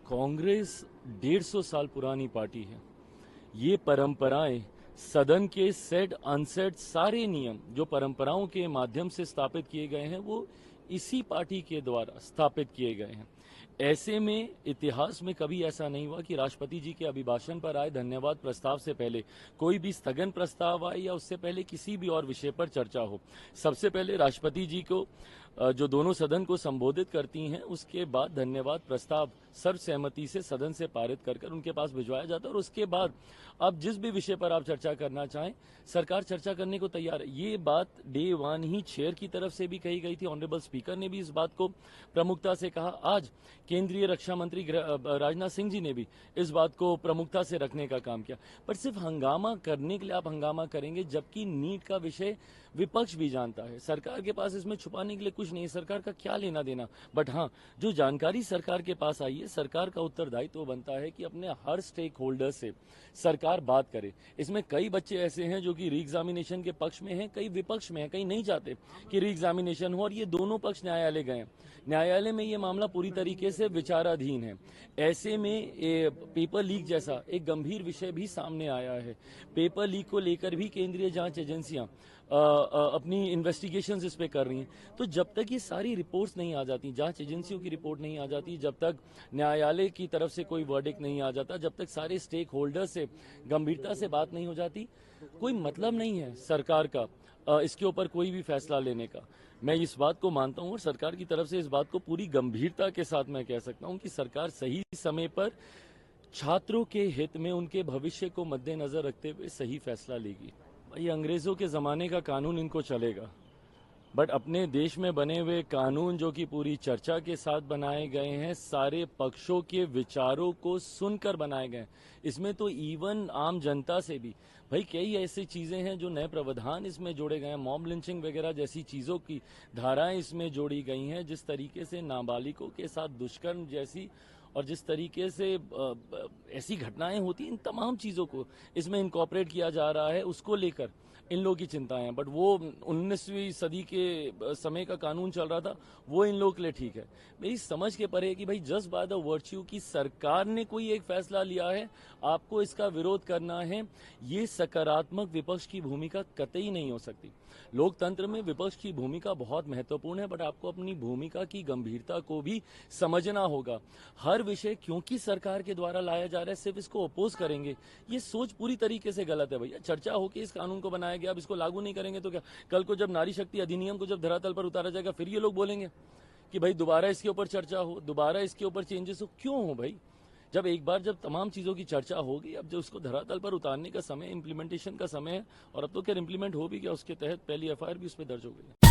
कांग्रेस 150 साल पुरानी पार्टी है। ये परंपराएं, सदन के सेट अनसेट सारे नियम जो परंपराओं के माध्यम से स्थापित किए गए हैं वो इसी पार्टी के द्वारा स्थापित किए गए हैं। ऐसे में इतिहास में कभी ऐसा नहीं हुआ कि राष्ट्रपति जी के अभिभाषण पर आए धन्यवाद प्रस्ताव से पहले कोई भी स्थगन प्रस्ताव आए या उससे पहले किसी भी और विषय पर चर्चा हो। सबसे पहले राष्ट्रपति जी को जो दोनों सदन को संबोधित करती हैं, उसके बाद धन्यवाद प्रस्ताव सर्वसहमति से सदन से पारित कर उनके पास भिजवाया जाता है और उसके बाद अब जिस भी विषय पर आप चर्चा करना चाहें सरकार चर्चा करने को तैयार है। ये बात डे वन ही चेयर की तरफ से भी कही गई थी। ऑनरेबल स्पीकर ने भी इस बात को प्रमुखता से कहा। आज केंद्रीय रक्षा मंत्री राजनाथ सिंह जी ने भी इस बात को प्रमुखता से रखने का काम किया। पर सिर्फ हंगामा करने के लिए आप हंगामा करेंगे, जबकि नीट का विषय विपक्ष भी जानता है। सरकार के पास इसमें छुपाने के लिए कुछ नहीं है, सरकार का क्या लेना देना। बट हाँ, जो जानकारी सरकार के पास आई है, सरकार का उत्तरदायित्व बनता है कि अपने हर स्टेक होल्डर से सरकार बात करे। इसमें कई बच्चे ऐसे हैं जो कि री एग्जामिनेशन के पक्ष में हैं, कई विपक्ष में हैं, कई नहीं चाहते कि री एग्जामिनेशन हो, और ये दोनों पक्ष न्यायालय गए। न्यायालय में ये मामला पूरी तरीके से विचाराधीन है। ऐसे में पेपर लीक जैसा एक गंभीर विषय भी सामने आया है। पेपर लीक को लेकर भी केंद्रीय जांच एजेंसियां अपनी इन्वेस्टिगेशंस इस पे कर रही हैं। तो जब तक ये सारी रिपोर्ट्स नहीं आ जाती, जांच एजेंसियों की रिपोर्ट नहीं आ जाती, जब तक न्यायालय की तरफ से कोई वर्डिक्ट नहीं आ जाता, जब तक सारे स्टेक होल्डर से गंभीरता से बात नहीं हो जाती, कोई मतलब नहीं है सरकार का इसके ऊपर कोई भी फैसला लेने का। मैं इस बात को मानता हूं और सरकार की तरफ से इस बात को पूरी गंभीरता के साथ मैं कह सकता हूं कि सरकार सही समय पर छात्रों के हित में, उनके भविष्य को मद्देनजर रखते हुए सही फैसला लेगी। ये अंग्रेजों के जमाने का कानून इनको चलेगा, बट अपने देश में बने हुए कानून जो कि पूरी चर्चा के साथ बनाए गए हैं, सारे पक्षों के विचारों को सुनकर बनाए गए। इसमें तो इवन आम जनता से भी भाई कई ऐसी चीजें हैं जो नए प्रावधान इसमें जोड़े गए हैं, मॉब लिंचिंग वगैरह जैसी चीजों की धाराएं इसमें जोड़ी गई हैं। जिस तरीके से नाबालिगों के साथ दुष्कर्म जैसी और जिस तरीके से ऐसी घटनाएं होती हैं, इन तमाम चीजों को इसमें इनकॉर्पोरेट किया जा रहा है, उसको लेकर इन लोगों की चिंताएं हैं। बट वो 19वीं सदी के समय का कानून चल रहा था, वो इन लोगों के लिए ठीक है। मेरी समझ के परे है कि भाई जस्ट बाय द वर्च्यू की सरकार ने कोई एक फैसला लिया है, आपको इसका विरोध करना है, ये सकारात्मक विपक्ष की भूमिका कतई नहीं हो सकती। लोकतंत्र में विपक्ष की भूमिका बहुत महत्वपूर्ण है, बट आपको अपनी भूमिका की गंभीरता को भी समझना होगा। हर विषय क्योंकि सरकार के द्वारा लाया जा रहा है सिर्फ इसको अपोज करेंगे, ये सोच पूरी तरीके से गलत है। भैया चर्चा होकर इस कानून को बनाया गया, अब इसको लागू नहीं करेंगे तो क्या कल को जब नारी शक्ति अधिनियम को जब धरातल पर उतारा जाएगा फिर ये लोग बोलेंगे कि भाई दोबारा इसके ऊपर चर्चा हो, दोबारा इसके ऊपर चेंजेस हो। क्यों हो भाई? जब एक बार जब तमाम चीजों की चर्चा होगी, अब जो उसको धरातल पर उतारने का समय, इंप्लीमेंटेशन का समय है, और अब तो क्या इंप्लीमेंट हो भी गया, उसके तहत पहली एफआईआर भी उस पर दर्ज हो गई।